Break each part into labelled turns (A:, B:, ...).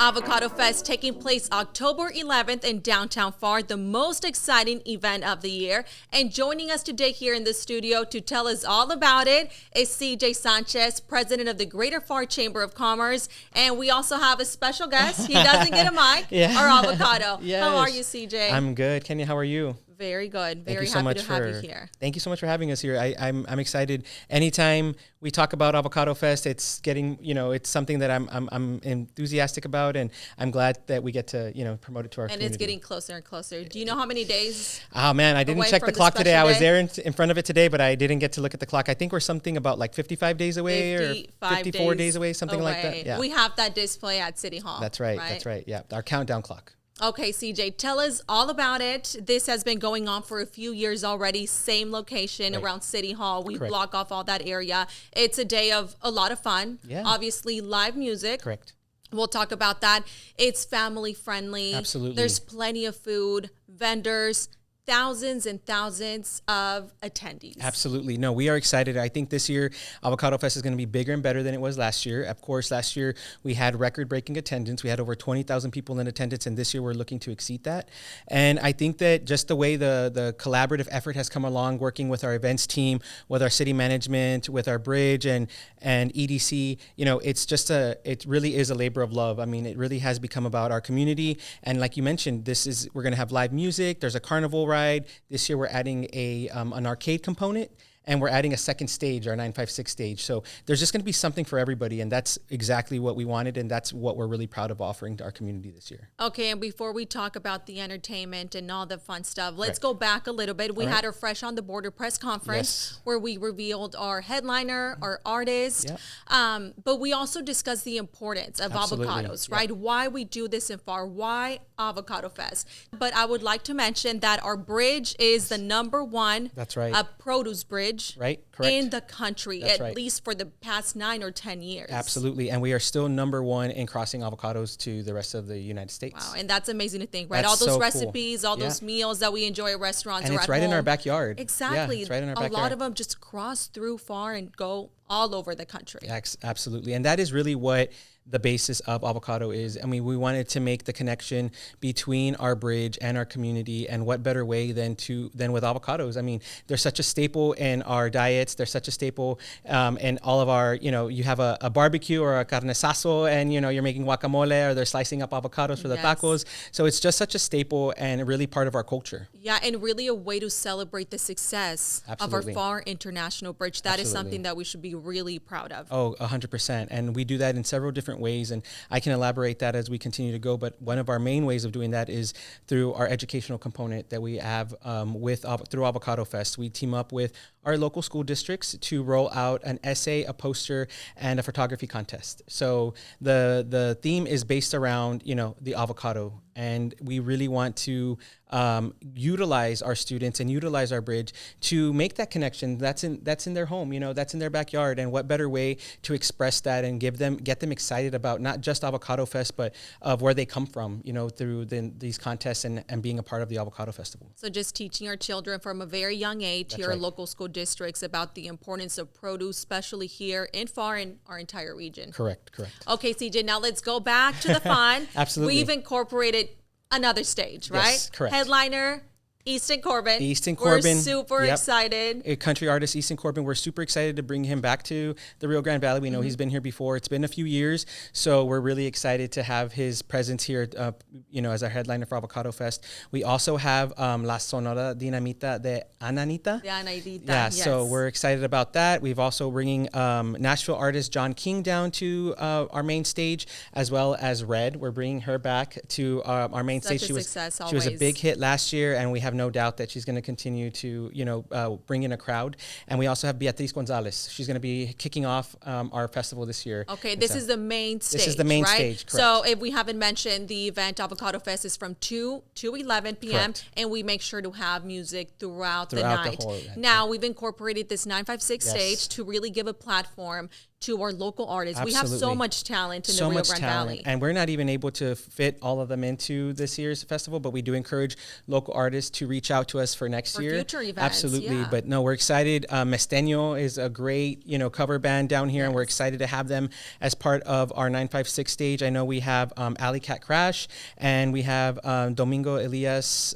A: Avocado Fest taking place October 11th in downtown Pharr, the most exciting event of the year. And joining us today here in the studio to tell us all about it is CJ Sanchez, president of the Greater Pharr Chamber of Commerce. And we also have a special guest. He doesn't get a mic, our Avocado.
B: Yes.
A: How are you, CJ?
B: I'm good. Kenya, how are you?
A: Very good. Very happy to have you here.
B: Thank you so much for having us here. I'm excited. Anytime we talk about Avocado Fest, it's getting, it's something that I'm enthusiastic about, and I'm glad that we get to, promote it to our community.
A: And it's getting closer and closer. Do you know how many days?
B: Oh man, I didn't check the clock today. I was there in front of it today, but I didn't get to look at the clock. I think we're something about like 55 days away or 54 days away, something like that. Yeah.
A: We have that display at City Hall.
B: That's right. That's right. Yeah. Our countdown clock.
A: Okay, CJ, tell us all about it. This has been going on for a few years already. Same location around City Hall. We block off all that area. It's a day of a lot of fun. Yeah. Obviously, live music.
B: Correct.
A: We'll talk about that. It's family friendly.
B: Absolutely.
A: There's plenty of food, vendors, thousands and thousands of attendees.
B: Absolutely. No, we are excited. I think this year Avocado Fest is going to be bigger and better than it was last year. Of course, last year we had record-breaking attendance. We had over 20,000 people in attendance, and this year we're looking to exceed that. And I think that just the way the collaborative effort has come along, working with our events team, with our city management, with our bridge and EDC, it really is a labor of love. I mean, it really has become about our community. And like you mentioned, we're going to have live music. There's a carnival ride. This year we're adding an arcade component, and we're adding a second stage, our 956 stage. So there's just going to be something for everybody, and that's exactly what we wanted, and that's what we're really proud of offering to our community this year.
A: Okay, and before we talk about the entertainment and all the fun stuff, let's go back a little bit. We had our Fresh on the Border press conference where we revealed our headliner, our artist, but we also discussed the importance of avocados, right? Why we do this in Pharr, why Avocado Fest. But I would like to mention that our bridge is the #1 produce bridge in the country, at least for the past 9 or 10 years.
B: Absolutely. And we are still #1 in crossing avocados to the rest of the United States.
A: Wow. And that's amazing to think, right? All those recipes, all those meals that we enjoy at restaurants
B: and
A: or
B: it's
A: at
B: right
A: home.
B: in our backyard.
A: Exactly.
B: Yeah, it's right in our backyard.
A: A lot of them just cross through Pharr and go all over the country.
B: Absolutely. And that is really what the basis of Avocado is. I mean, we wanted to make the connection between our bridge and our community, and what better way than with avocados. I mean, they're such a staple in our diets. They're such a staple in all of our, you have a barbecue or a carne asado, and, you're making guacamole, or they're slicing up avocados for the tacos. So it's just such a staple and really part of our culture.
A: Yeah, and really a way to celebrate the success of our Pharr International Bridge. That is something that we should be really proud of.
B: Oh, 100%. And we do that in several different ways, and I can elaborate that as we continue to go. But one of our main ways of doing that is through our educational component that we have through Avocado Fest. We team up with our local school districts to roll out an essay, a poster, and a photography contest. So the theme is based around the avocado, and we really want to utilize our students and utilize our bridge to make that connection. That's in their home, that's in their backyard. And what better way to express that and get them excited about not just Avocado Fest, but of where they come from, through these contests and being a part of the Avocado Festival.
A: So just teaching our children from a very young age here at local school districts about the importance of produce, especially here in Pharr and our entire region.
B: Correct.
A: Okay, CJ, now let's go back to the fun.
B: Absolutely.
A: We've incorporated another stage, right?
B: Yes, correct.
A: Headliner, Easton Corbin. We're super excited.
B: A country artist, Easton Corbin. We're super excited to bring him back to the Rio Grande Valley. We know he's been here before. It's been a few years, so we're really excited to have his presence here, as our headliner for Avocado Fest. We also have La Sonora Dinamita de Ananita.
A: Yeah,
B: so we're excited about that. We've also bringing Nashville artist John King down to our main stage, as well as Red. We're bringing her back to our main stage. She was a big hit last year, and we have no doubt that she's going to continue to, bring in a crowd. And we also have Beatriz Gonzalez. She's going to be kicking off our festival this year.
A: Okay, this is the main stage.
B: This is the main stage, correct.
A: So if we haven't mentioned, the event Avocado Fest is from 2 to 11 p.m.
B: Correct.
A: And we make sure to have music throughout the night. Now, we've incorporated this 956 stage to really give a platform to our local artists.
B: Absolutely.
A: We have so much talent in the Rio Grande Valley.
B: And we're not even able to fit all of them into this year's festival, but we do encourage local artists to reach out to us for next year.
A: Future events.
B: Absolutely.
A: Yeah.
B: But no, we're excited. Mesteño is a great, cover band down here, and we're excited to have them as part of our 956 stage. I know we have Alley Cat Crash, and we have Domingo Elias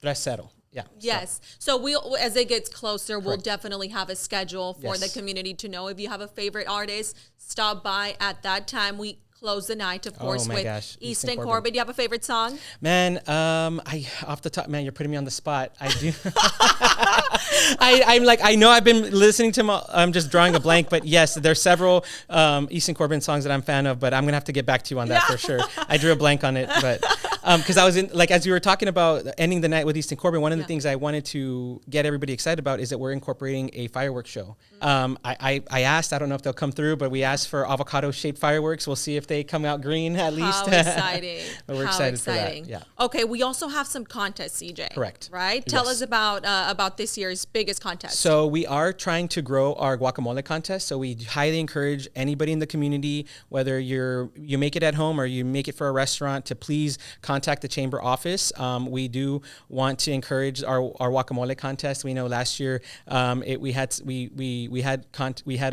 B: Tresero. Yeah.
A: Yes. So as it gets closer, we'll definitely have a schedule for the community to know. If you have a favorite artist, stop by at that time. We close the night, of course, with Easton Corbin. Do you have a favorite song?
B: Man, off the top, man, you're putting me on the spot. I do. I know I've been listening to them. I'm just drawing a blank, but yes, there's several Easton Corbin songs that I'm a fan of, but I'm going to have to get back to you on that for sure. I drew a blank on it, but because I was in, as you were talking about ending the night with Easton Corbin, one of the things I wanted to get everybody excited about is that we're incorporating a fireworks show. I asked, I don't know if they'll come through, but we asked for avocado-shaped fireworks. We'll see if they come out green at least.
A: How exciting.
B: But we're excited for that. Yeah.
A: Okay, we also have some contests, CJ.
B: Correct.
A: Right? Tell us about this year's biggest contest.
B: So we are trying to grow our guacamole contest. So we highly encourage anybody in the community, whether you make it at home or you make it for a restaurant, to please contact the chamber office. We do want to encourage our guacamole contest. We know last year we had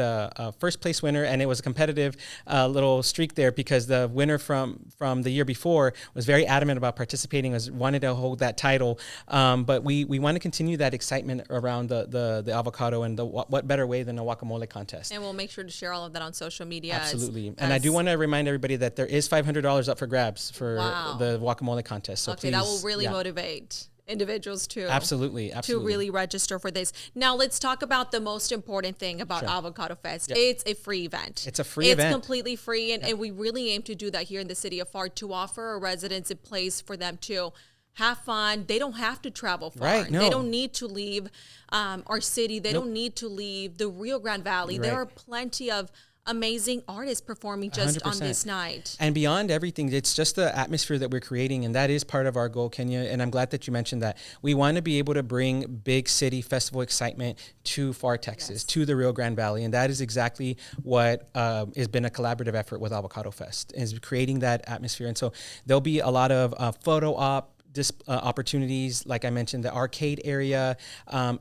B: a first place winner, and it was a competitive little streak there because the winner from the year before was very adamant about participating, wanted to hold that title. But we want to continue that excitement around the avocado, and what better way than a guacamole contest.
A: And we'll make sure to share all of that on social media.
B: Absolutely. And I do want to remind everybody that there is $500 up for grabs for the guacamole contest. So please,
A: that will really motivate individuals to
B: absolutely
A: to really register for this. Now let's talk about the most important thing about Avocado Fest. It's a free event.
B: It's a free event.
A: It's completely free, and we really aim to do that here in the city of Pharr, to offer our residents a place for them to have fun. They don't have to travel far.
B: Right, no.
A: They don't need to leave our city. They don't need to leave the Rio Grande Valley. There are plenty of amazing artists performing just 100%. On this night.
B: And beyond everything, it's just the atmosphere that we're creating, and that is part of our goal, Kenya. And I'm glad that you mentioned that. We want to be able to bring big city festival excitement to Pharr, Texas, to the Rio Grande Valley, and that is exactly what has been a collaborative effort with Avocado Fest, is creating that atmosphere. And so there'll be a lot of photo op opportunities, like I mentioned, the arcade area.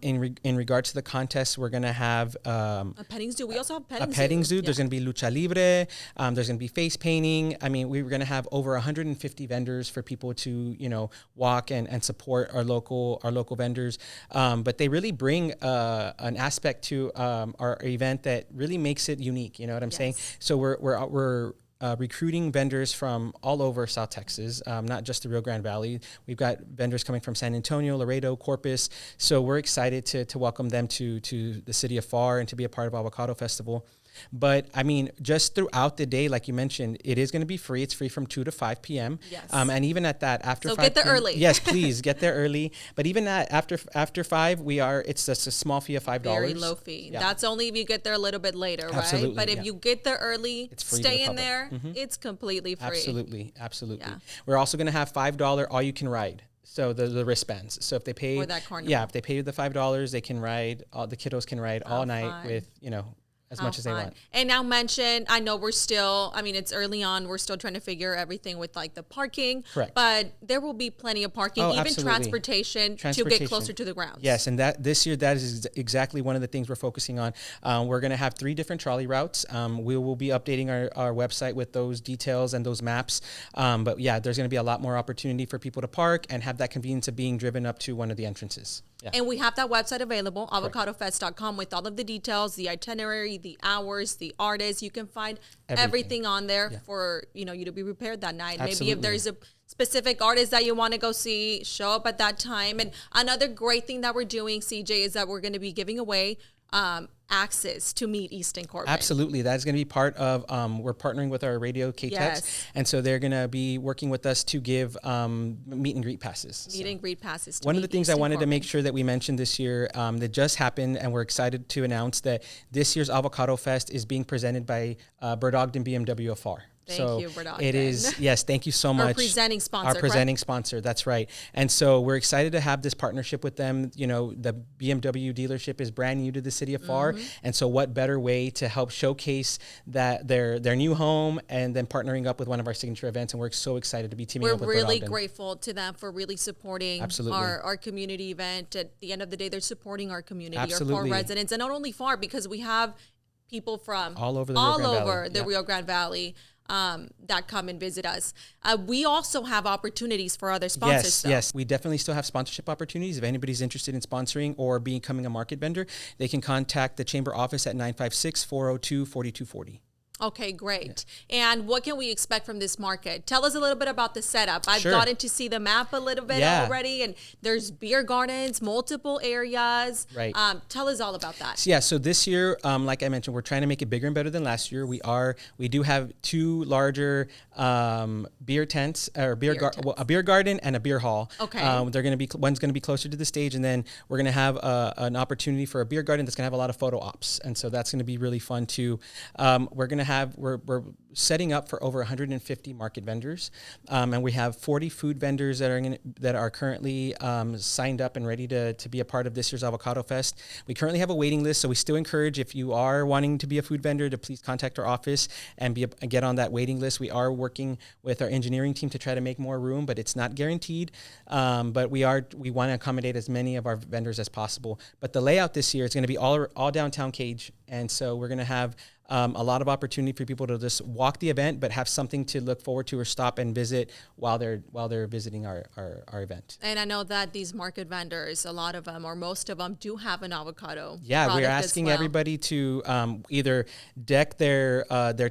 B: In regard to the contest, we're going to have
A: a petting zoo. We also have
B: a petting zoo. There's going to be lucha libre. There's going to be face painting. I mean, we were going to have over 150 vendors for people to walk and support our local vendors. But they really bring an aspect to our event that really makes it unique. You know what I'm saying? So we're recruiting vendors from all over South Texas, not just the Rio Grande Valley. We've got vendors coming from San Antonio, Laredo, Corpus. So we're excited to welcome them to the city of Pharr and to be a part of Avocado Festival. But I mean, just throughout the day, like you mentioned, it is going to be free. It's free from 2 to 5 p.m.
A: Yes.
B: And even at that, after 5
A: get there early.
B: Yes, please get there early. But even after 5, it's just a small fee of $5.
A: Very low fee. Yeah. That's only if you get there a little bit later,
B: Absolutely,
A: right? But if you get there early, stay in there,
B: Mm-hmm.
A: it's completely free.
B: Absolutely.
A: Yeah.
B: We're also going to have $5 all you can ride. So the wristbands. So if they pay,
A: for that carnival.
B: if they pay the $5, they can ride. All the kiddos can ride all night with as much as they want.
A: And now I know it's early on. We're still trying to figure everything with like the parking.
B: Correct.
A: But there will be plenty of parking, even transportation to get closer to the grounds.
B: Yes, and this year that is exactly one of the things we're focusing on. We're going to have 3 different trolley routes. We will be updating our website with those details and those maps. But yeah, there's going to be a lot more opportunity for people to park and have that convenience of being driven up to one of the entrances. Yeah.
A: And we have that website available, avocadofest.com, with all of the details, the itinerary, the hours, the artists. You can find everything on there for you to be prepared that night.
B: Absolutely.
A: Maybe if there's a specific artist that you want to go see, show up at that time. And another great thing that we're doing, CJ, is that we're going to be giving away access to meet Easton Corbin.
B: Absolutely. That's going to be part of, we're partnering with our radio K-Tex. And so they're going to be working with us to give meet and greet passes.
A: Meet and greet passes.
B: One of the things I wanted to make sure that we mentioned this year that just happened, and we're excited to announce that this year's Avocado Fest is being presented by Bird Ogden BMW of Pharr.
A: Thank you, Bernard.
B: It is, yes, thank you so much.
A: Our presenting sponsor.
B: Our presenting sponsor, that's right. And so we're excited to have this partnership with them. You know, the BMW dealership is brand new to the city of Pharr. And so what better way to help showcase that their new home and then partnering up with one of our signature events. And we're so excited to be teaming up with
A: We're really
B: Bernard.
A: grateful to them for really supporting our community event. At the end of the day, they're supporting our community, our Pharr residents, and not only Pharr, because we have people from
B: all over the
A: Rio Grande Valley that come and visit us. We also have opportunities for other sponsors.
B: Yes, we definitely still have sponsorship opportunities. If anybody's interested in sponsoring or becoming a market vendor, they can contact the chamber office at 956-402-4240.
A: Okay, great. And what can we expect from this market? Tell us a little bit about the setup. I've gotten to see the map a little bit already, and there's beer gardens, multiple areas.
B: Right.
A: Tell us all about that.
B: So this year, like I mentioned, we're trying to make it bigger and better than last year. We do have two larger beer tents, or a beer garden and a beer hall.
A: Okay.
B: They're going to be, one's going to be closer to the stage, and then we're going to have an opportunity for a beer garden that's going to have a lot of photo ops, and so that's going to be really fun too. We're setting up for over 150 market vendors, and we have 40 food vendors that are currently signed up and ready to be a part of this year's Avocado Fest. We currently have a waiting list, so we still encourage, if you are wanting to be a food vendor, to please contact our office and get on that waiting list. We are working with our engineering team to try to make more room, but it's not guaranteed. But we want to accommodate as many of our vendors as possible. But the layout this year is going to be all downtown Cage, and so we're going to have a lot of opportunity for people to just walk the event, but have something to look forward to or stop and visit while they're visiting our event.
A: And I know that these market vendors, a lot of them or most of them, do have an avocado.
B: Yeah, we're asking everybody to either deck their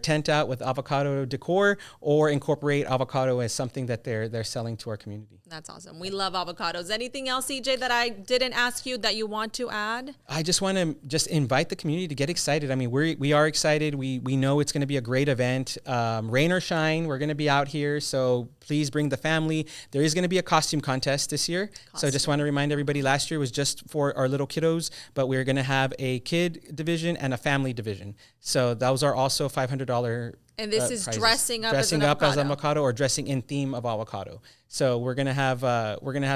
B: tent out with avocado decor or incorporate avocado as something that they're selling to our community.
A: That's awesome. We love avocados. Anything else, CJ, that I didn't ask you that you want to add?
B: I just want to invite the community to get excited. I mean, we are excited. We know it's going to be a great event. Rain or shine, we're going to be out here. So please bring the family. There is going to be a costume contest this year. So just want to remind everybody, last year was just for our little kiddos, but we're going to have a kid division and a family division. So those are also $500.
A: And this is
B: prizes.
A: dressing up
B: as avocado, or dressing in theme of avocado. So we're gonna have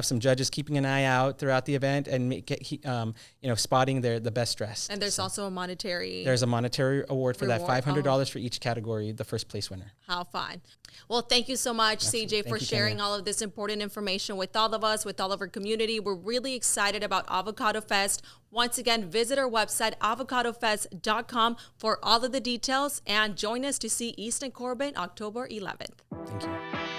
B: some judges keeping an eye out throughout the event and spotting the best dress.
A: And there's also a monetary.
B: There's a monetary award for that, $500 for each category, the first place winner.
A: How fun! Well, thank you so much, CJ, for sharing all of this important information with all of us, with all of our community. We're really excited about Avocado Fest. Once again, visit our website, avocadofest.com, for all of the details, and join us to see East and Corbin October 11th.
B: Thank you.